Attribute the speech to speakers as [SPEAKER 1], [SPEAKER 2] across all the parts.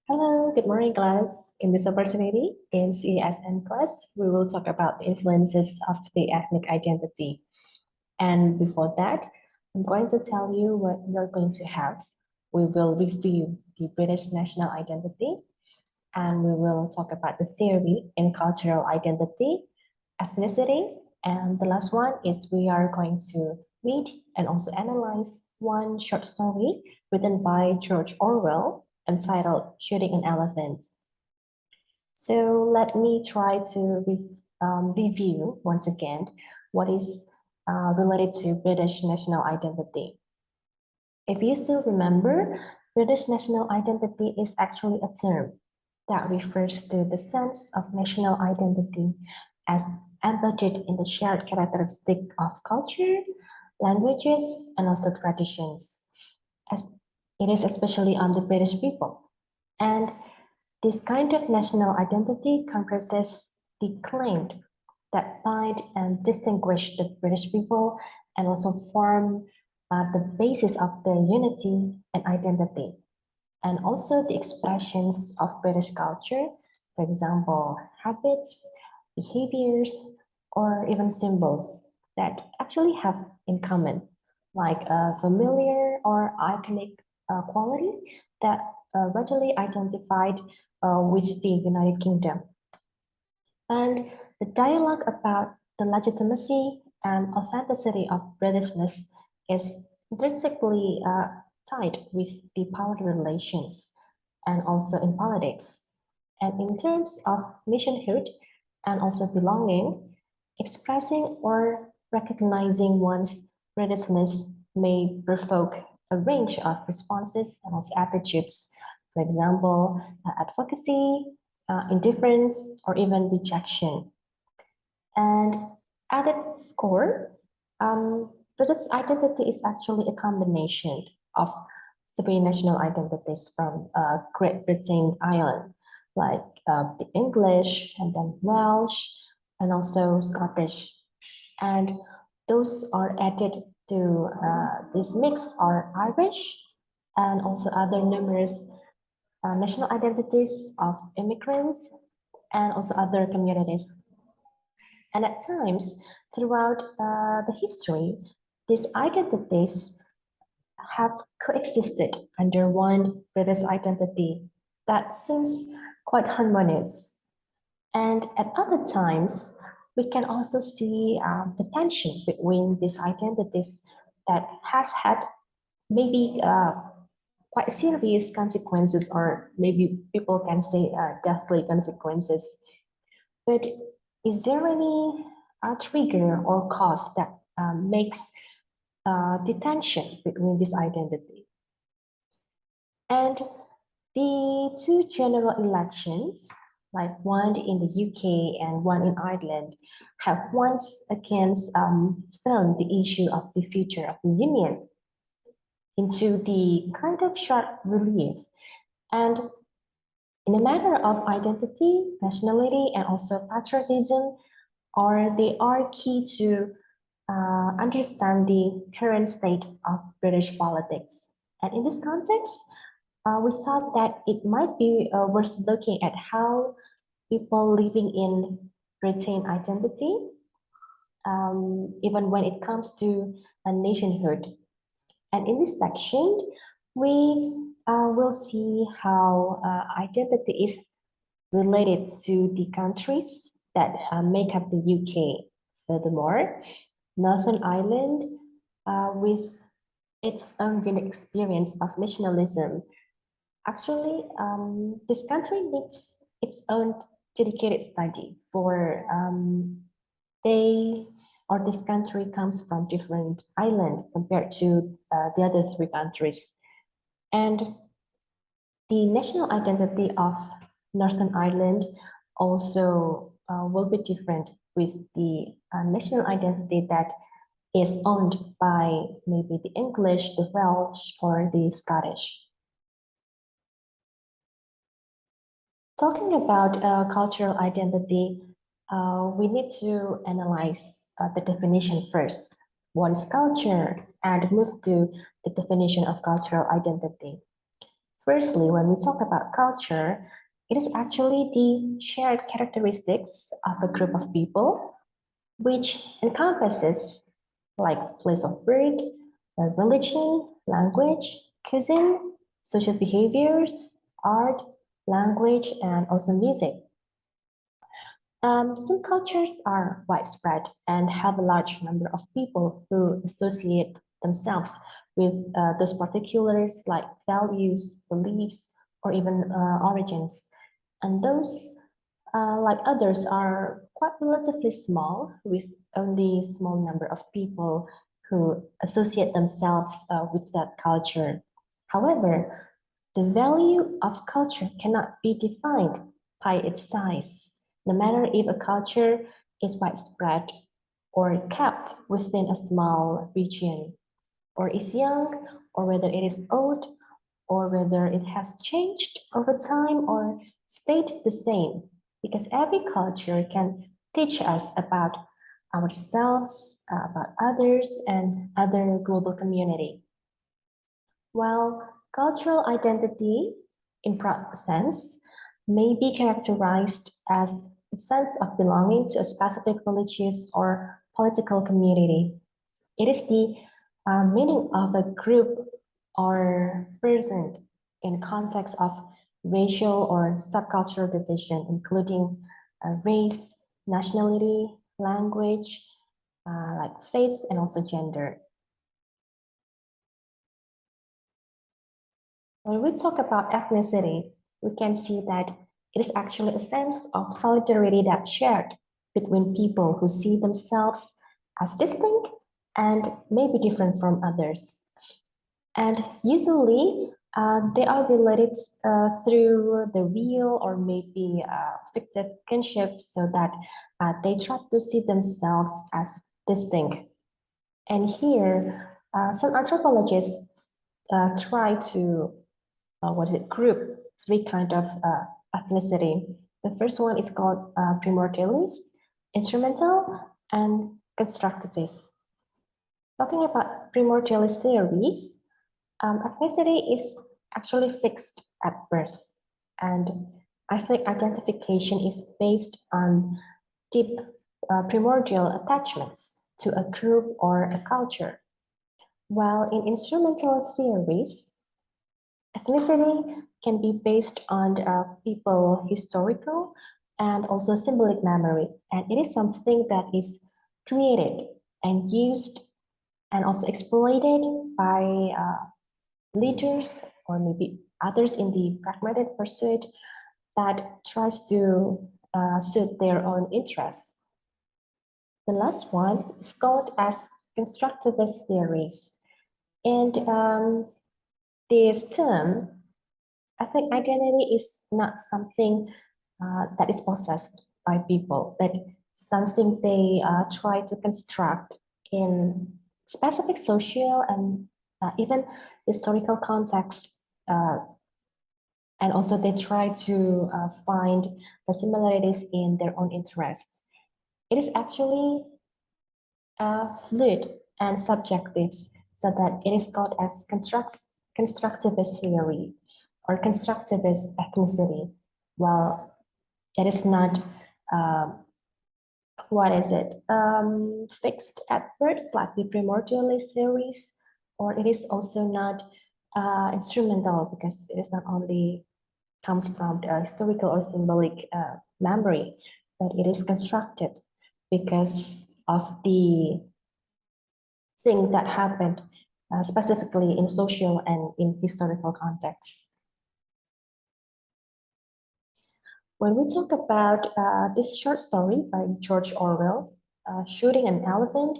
[SPEAKER 1] Hello, good morning, class. In this opportunity, in CESN class, we will talk about the influences of the ethnic identity. And before that, I'm going to tell you what you're going to have. We will review the British national identity, and we will talk about the theory in cultural identity, ethnicity, and the last one is we are going to read and also analyze one short story written by George Orwell entitled Shooting an Elephant. So let me try to review once again what is related to British national identity. If you still remember, British national identity is actually a term that refers to the sense of national identity as embodied in the shared characteristic of culture, languages, and also traditions. As it is especially on the British people. And this kind of national identity comprises the claim that bind and distinguish the British people and also form the basis of their unity and identity. And also the expressions of British culture, for example, habits, behaviors, or even symbols that actually have in common, like a familiar or iconic quality that readily identified with the United Kingdom. And the dialogue about the legitimacy and authenticity of Britishness is intrinsically tied with the power relations and also in politics. And in terms of nationhood and also belonging, expressing or recognizing one's Britishness may provoke a range of responses and also attitudes. For example, advocacy, indifference, or even rejection. And at its core, British identity is actually a combination of three national identities from Great Britain, Ireland, like the English, and then Welsh, and also Scottish. And those are added to this mix are Irish and also other numerous national identities of immigrants and also other communities. And at times throughout the history, these identities have coexisted under one British identity that seems quite harmonious. And at other times, we can also see the tension between these identities that has had maybe quite serious consequences, or maybe people can say deathly consequences. But is there any trigger or cause that makes the tension between this identity? And the two general elections, like one in the UK and one in Ireland, have once again thrown the issue of the future of the Union into the kind of sharp relief. And in a matter of identity, nationality, and also patriotism, they are key to understand the current state of British politics. And in this context, we thought that it might be worth looking at how people living in retain identity, even when it comes to a nationhood. And in this section, we will see how identity is related to the countries that make up the UK. Furthermore, Northern Ireland, with its own unique experience of nationalism, actually, this country needs its own dedicated study for they or this country comes from different island compared to the other three countries. And the national identity of Northern Ireland also will be different with the national identity that is owned by maybe the English, the Welsh, or the Scottish. Talking about cultural identity, we need to analyze the definition first. What is culture? And move to the definition of cultural identity. Firstly, when we talk about culture, it is actually the shared characteristics of a group of people, which encompasses like place of birth, religion, language, cuisine, social behaviors, art, language, and also music. Some cultures are widespread and have a large number of people who associate themselves with those particulars like values, beliefs, or even origins. And those, like others, are quite relatively small, with only a small number of people who associate themselves with that culture. However, the value of culture cannot be defined by its size, no matter if a culture is widespread or kept within a small region, or is young, or whether it is old, or whether it has changed over time or stayed the same, because every culture can teach us about ourselves, about others, and other global community. While cultural identity, in broad sense, may be characterized as a sense of belonging to a specific religious or political community, it is the meaning of a group or person in context of racial or subcultural division, including race, nationality, language, like faith, and also gender. When we talk about ethnicity, we can see that it is actually a sense of solidarity that's shared between people who see themselves as distinct and maybe different from others. And usually, they are related through the real or maybe fictive kinship so that they try to see themselves as distinct. And here, some anthropologists try to group three kind of ethnicity. The first one is called primordialist, instrumental, and constructivist. Talking about primordialist theories, ethnicity is actually fixed at birth, and ethnic identification is based on deep primordial attachments to a group or a culture. While in instrumental theories, ethnicity can be based on people historical and also symbolic memory, and it is something that is created and used and also exploited by leaders or maybe others in the pragmatic pursuit that tries to suit their own interests. The last one is called as constructivist theories, and this term, ethnic identity is not something that is possessed by people, but something they try to construct in specific social and even historical contexts. And also they try to find the similarities in their own interests. It is actually fluid and subjective, so that it is called as constructivist theory or constructivist ethnicity. Well, it is not, fixed at birth like the primordialist theories, or it is also not instrumental because it is not only comes from the historical or symbolic memory, but it is constructed because of the thing that happened specifically in social and in historical contexts. When we talk about this short story by George Orwell, Shooting an Elephant,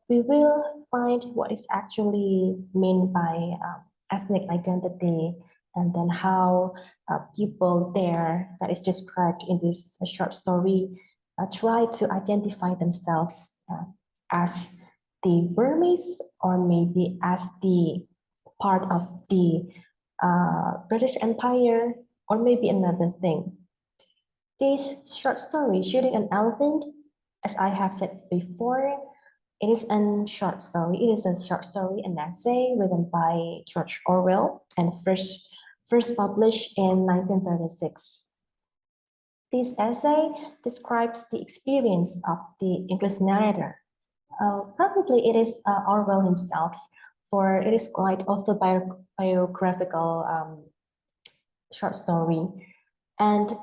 [SPEAKER 1] we will find what is actually meant by ethnic identity, and then how people there that is described in this short story try to identify themselves as the Burmese or maybe as the part of the British Empire or maybe another thing. This short story, Shooting an Elephant, as I have said before, It is a short story. It is a short story, an essay written by George Orwell and first published in 1936. This essay describes the experience of the English narrator. Probably it is Orwell himself, for it is quite autobiographical short story. And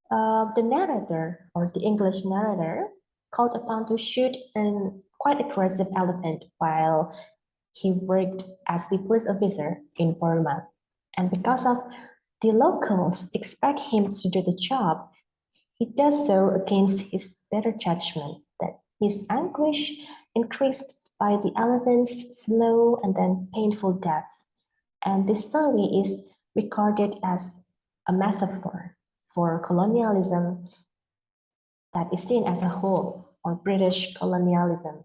[SPEAKER 1] the narrator, or the English narrator, called upon to shoot a quite aggressive elephant while he worked as the police officer in Burma. And because of the locals expect him to do the job, he does so against his better judgment that his anguish increased by the elephant's slow and then painful death. And this story is regarded as a metaphor for colonialism that is seen as a whole, or British colonialism.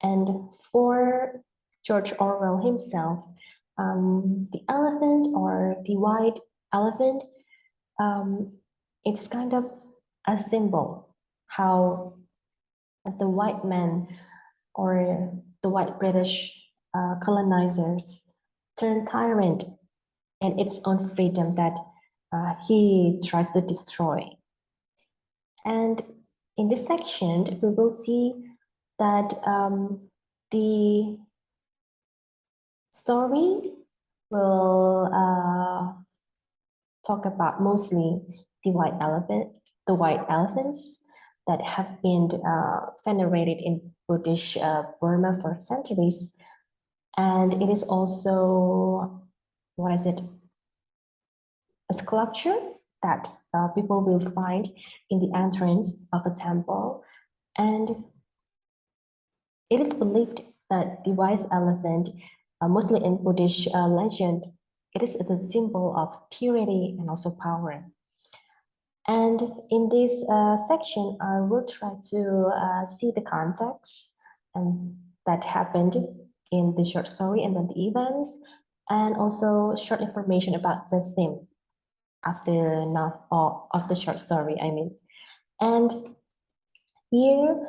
[SPEAKER 1] And for George Orwell himself, the elephant or the white elephant, it's kind of a symbol how the white man or the white British colonizers turned tyrant and its own freedom that he tries to destroy. And in this section, we will see that the story will talk about mostly the white elephants that have been venerated in Buddhist Burma for centuries. And it is also, what is it? A sculpture that people will find in the entrance of a temple. And it is believed that the white elephant, mostly in Buddhist legend, it is the symbol of purity and also power. And in this section, I will try to see the context and that happened in the short story and then the events, and also short information about the theme of the short story, I mean. And here,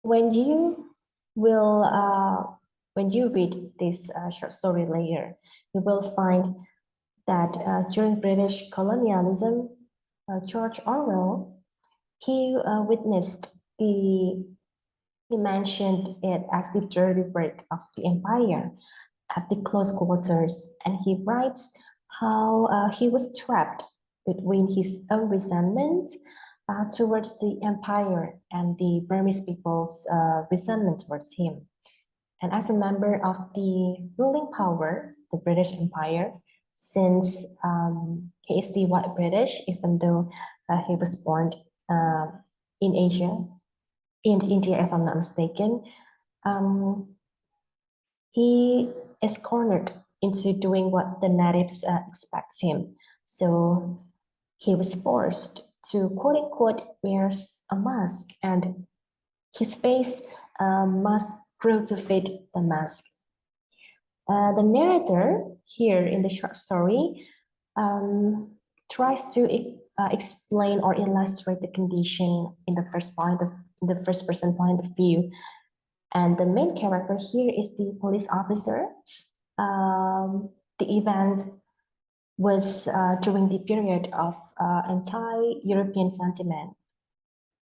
[SPEAKER 1] when you will, when you read this short story later, you will find that during British colonialism, George Orwell, he he mentioned it as the dirty work of the empire at the close quarters, and he writes how he was trapped between his own resentment towards the empire and the Burmese people's resentment towards him. And as a member of the ruling power, the British Empire, since he is the white British, even though he was born uh, in Asia, in India, if I'm not mistaken, he is cornered into doing what the natives expect him. So he was forced to quote unquote wear a mask, and his face must grow to fit the mask. The narrator here in the short story tries to explain or illustrate the condition in the first person point of view, and the main character here is the police officer. The event was during the period of anti-European sentiment,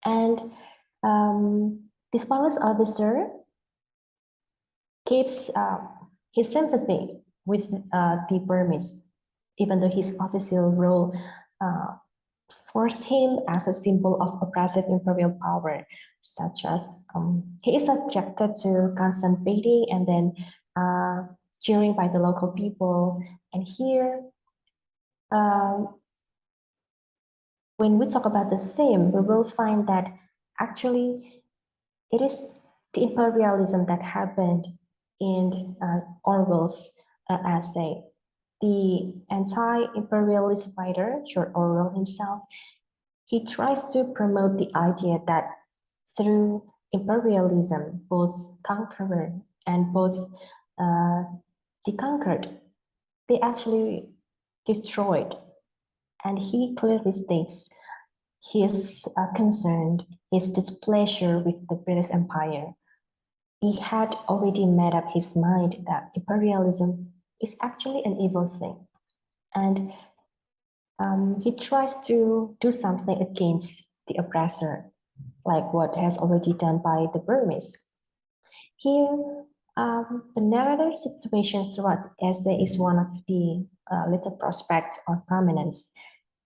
[SPEAKER 1] and this police officer keeps his sympathy with the Burmese, even though his official role forced him as a symbol of oppressive imperial power, such as he is subjected to constant baiting and then jeering by the local people. And here, when we talk about the theme, we will find that actually it is the imperialism that happened in Orwell's essay. The anti-imperialist writer, George Orwell himself, he tries to promote the idea that through imperialism, both conqueror and both the conquered, they actually destroyed. And he clearly states his concern, his displeasure with the British Empire. He had already made up his mind that imperialism is actually an evil thing. And he tries to do something against the oppressor, like what has already done by the Burmese. Here, the narrator's situation throughout the essay is one of the little prospect or prominence.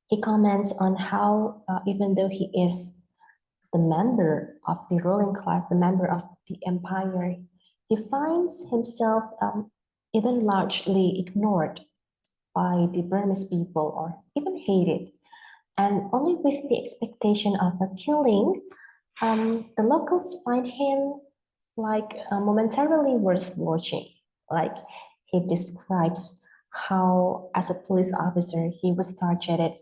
[SPEAKER 1] He comments on how, even though he is the member of the ruling class, the member of the empire, he finds himself either largely ignored by the Burmese people or even hated, and only with the expectation of a killing, the locals find him like momentarily worth watching. Like he describes how, as a police officer, he was targeted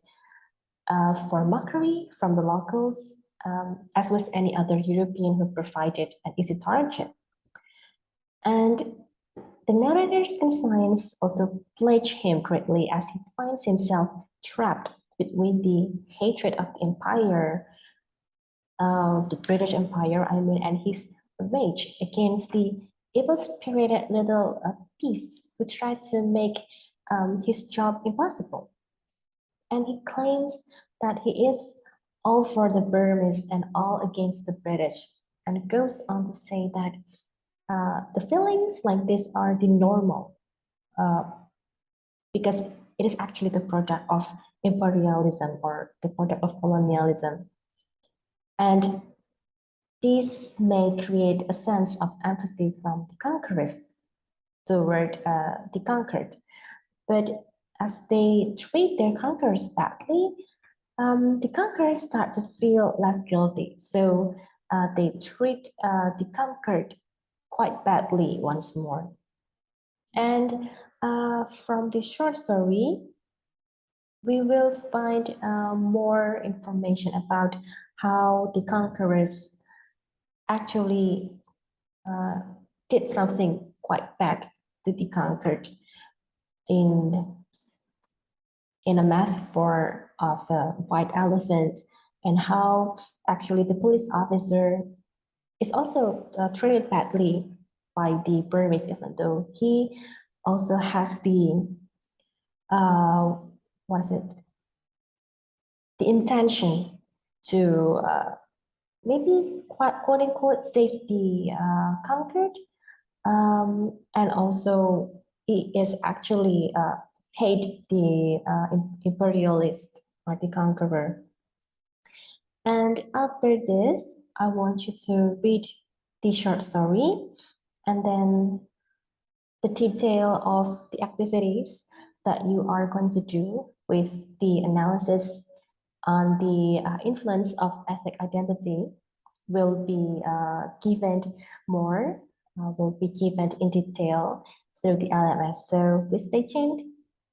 [SPEAKER 1] for mockery from the locals, as was any other European who provided an easy target. And the narrator's conscience also plagues him greatly as he finds himself trapped between the hatred of the empire, the British Empire, I mean, and his rage against the evil-spirited little beasts who tried to make his job impossible. And he claims that he is all for the Burmese and all against the British, and goes on to say that the feelings like this are the normal uh, because it is actually the product of imperialism or the product of colonialism. And this may create a sense of empathy from the conquerors toward the conquered. But as they treat their conquerors badly, the conquerors start to feel less guilty. So they treat the conquered quite badly once more. And from this short story, we will find more information about how the conquerors actually uh, did something quite bad to the conquered in, in a metaphor of a white elephant, and how actually the police officer is also treated badly by the Burmese, even though he also has the uh, what is it? The intention to maybe quote unquote save the conquered, and also he is actually hate the imperialist or the conqueror. And after this, I want you to read the short story and then the detail of the activities that you are going to do with the analysis on the influence of ethnic identity will be given more, will be given in detail through the LMS. So please stay tuned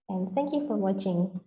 [SPEAKER 1] and thank you for watching.